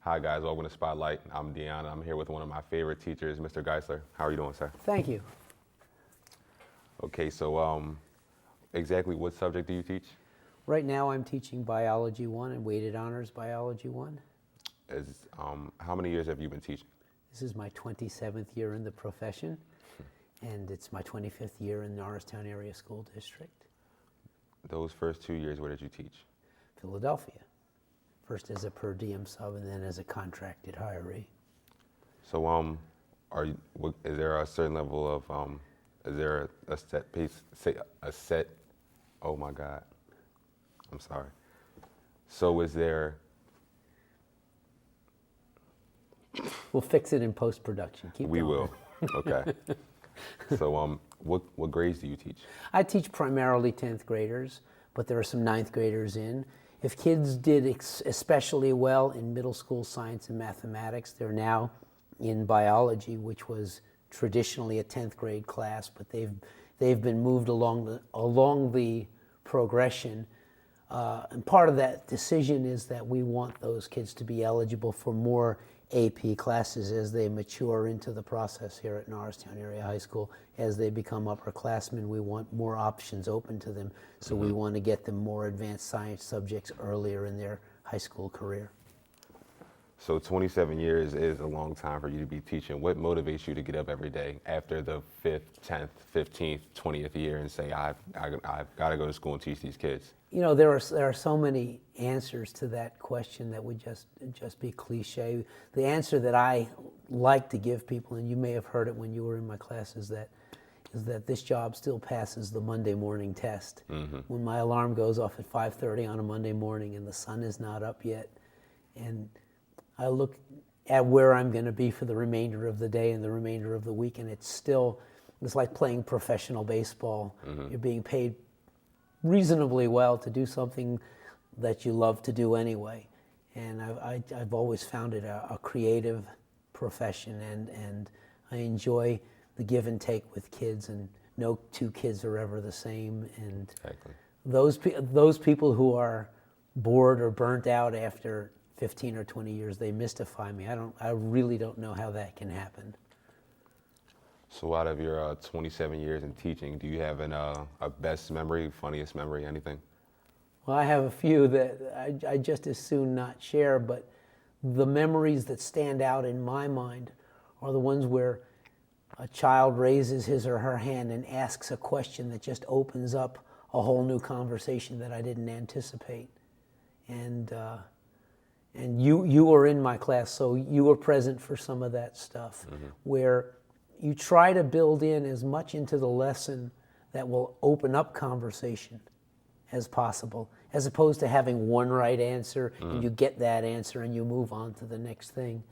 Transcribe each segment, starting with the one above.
Hi guys, welcome to Spotlight. I'm Deanna. I'm here with one of my favorite teachers, Mr. Giesler. How are you doing, sir? Thank you. Okay, so exactly what subject do you teach? Right now I'm teaching Biology 1 and Weighted Honors Biology 1. How many years have you been teaching? This is my 27th year in the profession, and it's my 25th year in the Norristown Area School District. Those first 2 years, where did you teach? Philadelphia. First as a per diem sub and then as a contracted hiree. So is there a certain level of, is there a set pace, oh my God, I'm sorry. So is there, We'll fix it in post-production. Keep we going. will, okay. So what grades do you teach? I teach primarily 10th graders, but there are some 9th graders in. If kids did especially well in middle school science and mathematics, they're now in biology, which was traditionally a 10th grade class, but they've been moved along the progression. And part of that decision is that we want those kids to be eligible for more AP classes as they mature into the process here at Norristown Area High School. As they become upperclassmen, we want more options open to them, so we want to get them more advanced science subjects earlier in their high school career. So 27 years is a long time for you to be teaching. What motivates you to get up every day after the 5th, 10th, 15th, 20th year and say, I've got to go to school and teach these kids? You know, there are so many answers to that question that would just be cliche. The answer that I like to give people, and you may have heard it when you were in my class, is that this job still passes the Monday morning test. When my alarm goes off at 5:30 on a Monday morning and the sun is not up yet, and I look at where I'm going to be for the remainder of the day and the remainder of the week, and it's like playing professional baseball. You're being paid reasonably well to do something that you love to do anyway. And I've always found it a creative profession, and I enjoy the give and take with kids, and no two kids are ever the same. And Exactly. those people who are bored or burnt out after 15 or 20 years, they mystify me. I really don't know how that can happen. So out of your 27 years in teaching, do you have a best memory, funniest memory, anything? Well, I have a few that I just as soon not share, but the memories that stand out in my mind are the ones where a child raises his or her hand and asks a question that just opens up a whole new conversation that I didn't anticipate. And you were in my class, so you were present for some of that stuff, where you try to build in as much into the lesson that will open up conversation as possible, as opposed to having one right answer and you get that answer and you move on to the next thing.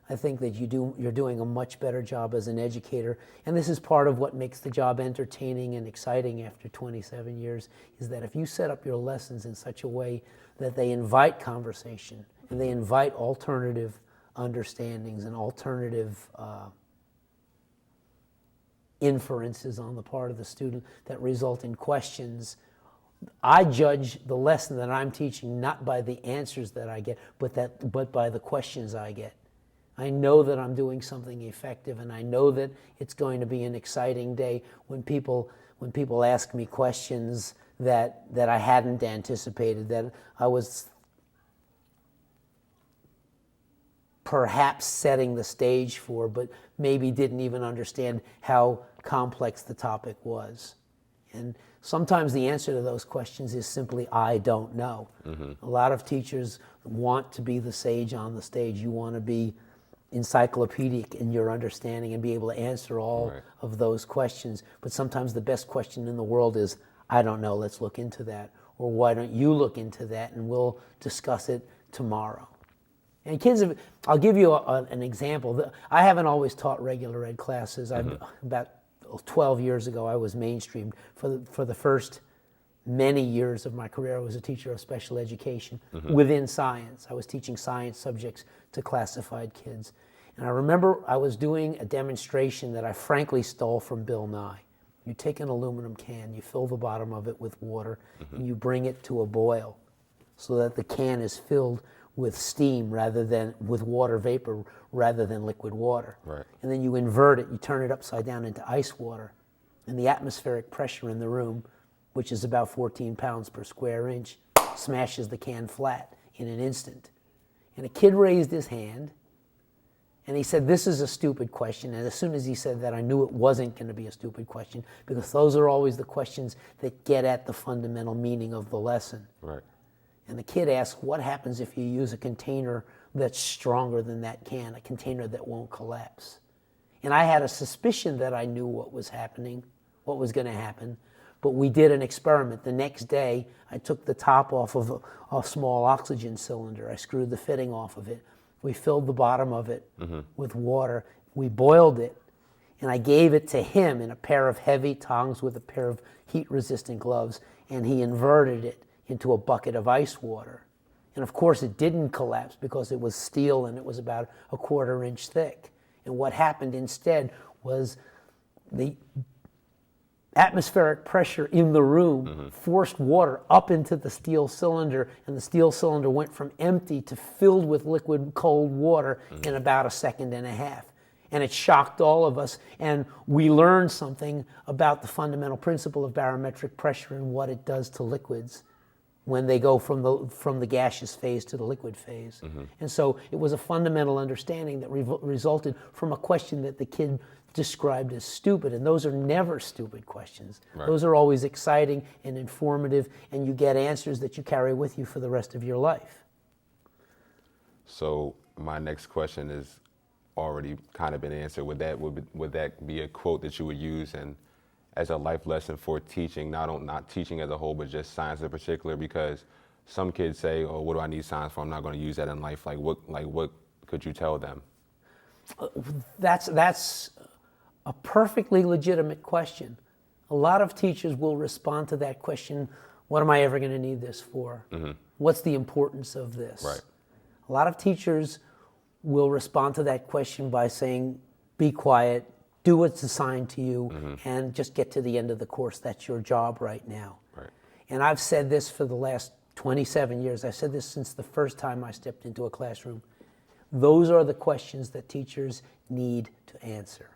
I think that you're doing a much better job as an educator, and this is part of what makes the job entertaining and exciting after 27 years, is that if you set up your lessons in such a way that they invite conversation and they invite alternative understandings and alternative inferences on the part of the student that result in questions. I judge the lesson that I'm teaching not by the answers that I get, but by the questions I get. I know that I'm doing something effective, and I know that it's going to be an exciting day when people ask me questions that I hadn't anticipated, that I was perhaps setting the stage for, but maybe didn't even understand how complex the topic was. And sometimes the answer to those questions is simply, I don't know. A lot of teachers want to be the sage on the stage. You want to be encyclopedic in your understanding and be able to answer all of those questions. But sometimes the best question in the world is, I don't know, let's look into that. Or why don't you look into that and we'll discuss it tomorrow. And kids, I'll give you an example. I haven't always taught regular ed classes. About 12 years ago, I was mainstreamed. For the first many years of my career, I was a teacher of special education within science. I was teaching science subjects to classified kids. And I remember I was doing a demonstration that I frankly stole from Bill Nye. You take an aluminum can, you fill the bottom of it with water, and you bring it to a boil so that the can is filled with steam rather than with water vapor rather than liquid water. Right. And then you invert it, you turn it upside down into ice water. And the atmospheric pressure in the room, which is about 14 pounds per square inch, smashes the can flat in an instant. And a kid raised his hand, and he said, this is a stupid question. And as soon as he said that, I knew it wasn't going to be a stupid question, because those are always the questions that get at the fundamental meaning of the lesson. Right. And the kid asked, what happens if you use a container that's stronger than that can, a container that won't collapse? And I had a suspicion that I knew what was happening, what was going to happen, but we did an experiment. The next day, I took the top off of a small oxygen cylinder. I screwed the fitting off of it. We filled the bottom of it with water. We boiled it, and I gave it to him in a pair of heavy tongs with a pair of heat-resistant gloves, and he inverted it into a bucket of ice water. And of course, it didn't collapse because it was steel and it was about a 1/4 inch thick. And what happened instead was the atmospheric pressure in the room forced water up into the steel cylinder, and the steel cylinder went from empty to filled with liquid cold water in about 1.5 seconds. And it shocked all of us, and we learned something about the fundamental principle of barometric pressure and what it does to liquids when they go from the gaseous phase to the liquid phase. And so it was a fundamental understanding that resulted from a question that the kid described as stupid, and those are never stupid questions. Right. Those are always exciting and informative, and you get answers that you carry with you for the rest of your life. So my next question is already kind of been answered. Would that be a quote that you would use and as a life lesson for teaching, not teaching as a whole, but just science in particular? Because some kids say, "Oh, what do I need science for? I'm not going to use that in life." Like what could you tell them? That's a perfectly legitimate question. A lot of teachers will respond to that question, what am I ever going to need this for? What's the importance of this? Right. A lot of teachers will respond to that question by saying, be quiet, do what's assigned to you, and just get to the end of the course. That's your job right now. Right. And I've said this for the last 27 years. I've said this since the first time I stepped into a classroom. Those are the questions that teachers need to answer.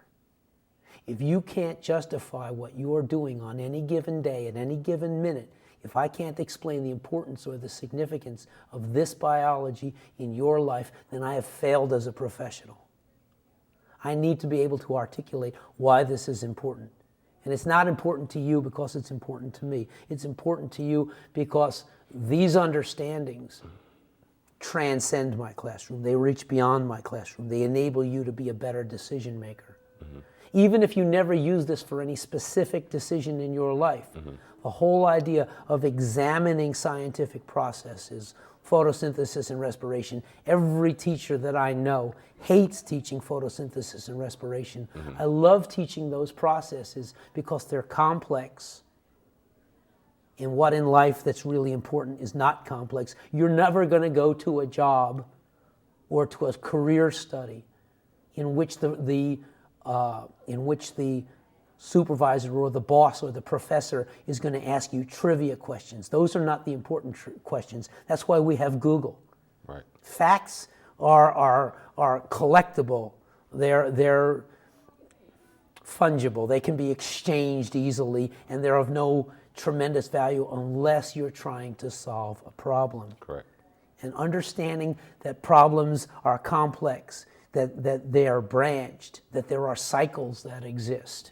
If you can't justify what you're doing on any given day, at any given minute, if I can't explain the importance or the significance of this biology in your life, then I have failed as a professional. I need to be able to articulate why this is important. And it's not important to you because it's important to me. It's important to you because these understandings transcend my classroom. They reach beyond my classroom. They enable you to be a better decision maker. Even if you never use this for any specific decision in your life, the whole idea of examining scientific processes, photosynthesis and respiration, every teacher that I know hates teaching photosynthesis and respiration. I love teaching those processes because they're complex. And what in life that's really important is not complex. You're never going to go to a job or to a career study in which the supervisor or the boss or the professor is going to ask you trivia questions. Those are not the important questions. That's why we have Google. Right. Facts are collectible. They're fungible. They can be exchanged easily, and they're of no tremendous value unless you're trying to solve a problem. Correct. And understanding that problems are complex, that they are branched, that there are cycles that exist.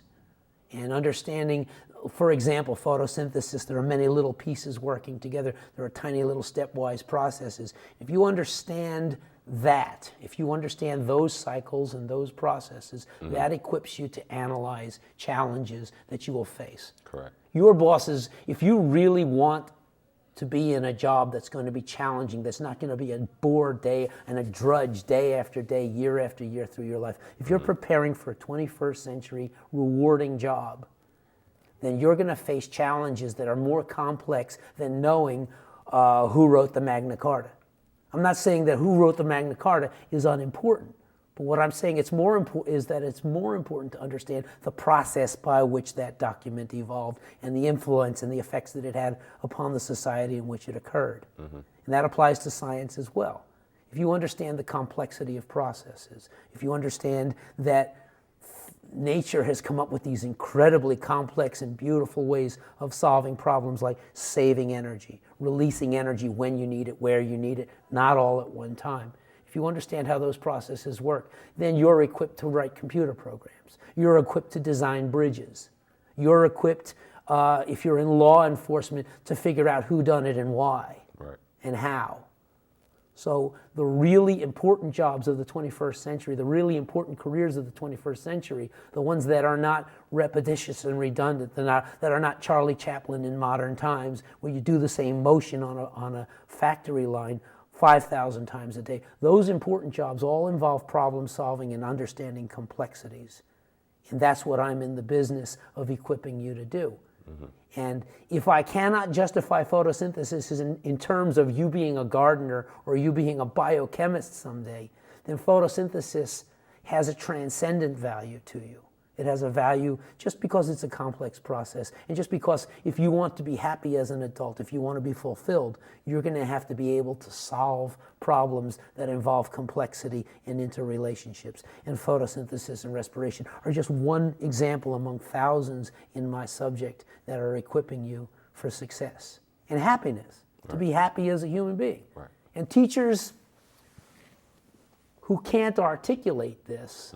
And understanding, for example, photosynthesis, there are many little pieces working together. There are tiny little stepwise processes. If you understand that, if you understand those cycles and those processes, that equips you to analyze challenges that you will face. Correct. Your bosses, if you really want to be in a job that's going to be challenging, that's not going to be a bore day and a drudge day after day, year after year through your life. If you're preparing for a 21st century rewarding job, then you're going to face challenges that are more complex than knowing who wrote the Magna Carta. I'm not saying that who wrote the Magna Carta is unimportant, but what I'm saying is that it's more important to understand the process by which that document evolved and the influence and the effects that it had upon the society in which it occurred. And that applies to science as well. if you understand the complexity of processes, if you understand that nature has come up with these incredibly complex and beautiful ways of solving problems like saving energy, releasing energy when you need it, where you need it, not all at one time. If you understand how those processes work, then you're equipped to write computer programs. You're equipped to design bridges. You're equipped, if you're in law enforcement, to figure out who done it and why, Right. and how. So the really important jobs of the 21st century, the really important careers of the 21st century, the ones that are not repetitious and redundant, that are not Charlie Chaplin in modern times, where you do the same motion on a factory line 5,000 times a day. Those important jobs all involve problem solving and understanding complexities. And that's what I'm in the business of equipping you to do. Mm-hmm. And if I cannot justify photosynthesis in terms of you being a gardener or you being a biochemist someday, then photosynthesis has a transcendent value to you. It has a value just because it's a complex process, and just because if you want to be happy as an adult, if you want to be fulfilled, you're going to have to be able to solve problems that involve complexity and interrelationships. And photosynthesis and respiration are just one example among thousands in my subject that are equipping you for success and happiness, to be happy as a human being. Right. And teachers who can't articulate this,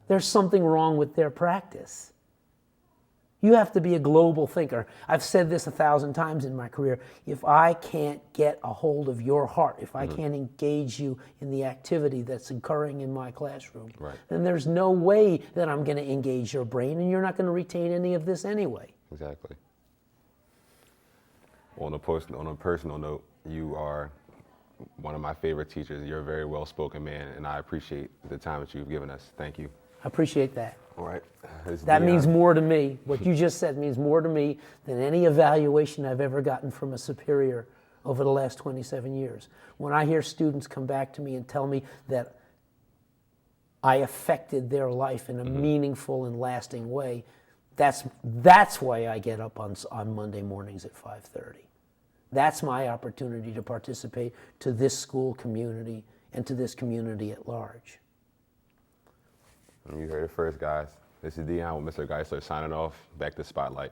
there's something wrong with their practice. You have to be a global thinker. I've said this 1,000 times in my career. If I can't get a hold of your heart, if I can't engage you in the activity that's occurring in my classroom, then there's no way that I'm going to engage your brain, and you're not going to retain any of this anyway. Exactly. On a personal note, you are one of my favorite teachers. You're a very well-spoken man, and I appreciate the time that you've given us. Thank you. I appreciate that. All right. That means more to me. What you just said means more to me than any evaluation I've ever gotten from a superior over the last 27 years. When I hear students come back to me and tell me that I affected their life in a meaningful and lasting way, that's why I get up on Monday mornings at 5:30. That's my opportunity to participate to this school community and to this community at large. You heard it first, guys. This is Dion with Mr. Giesler signing off. Back to Spotlight.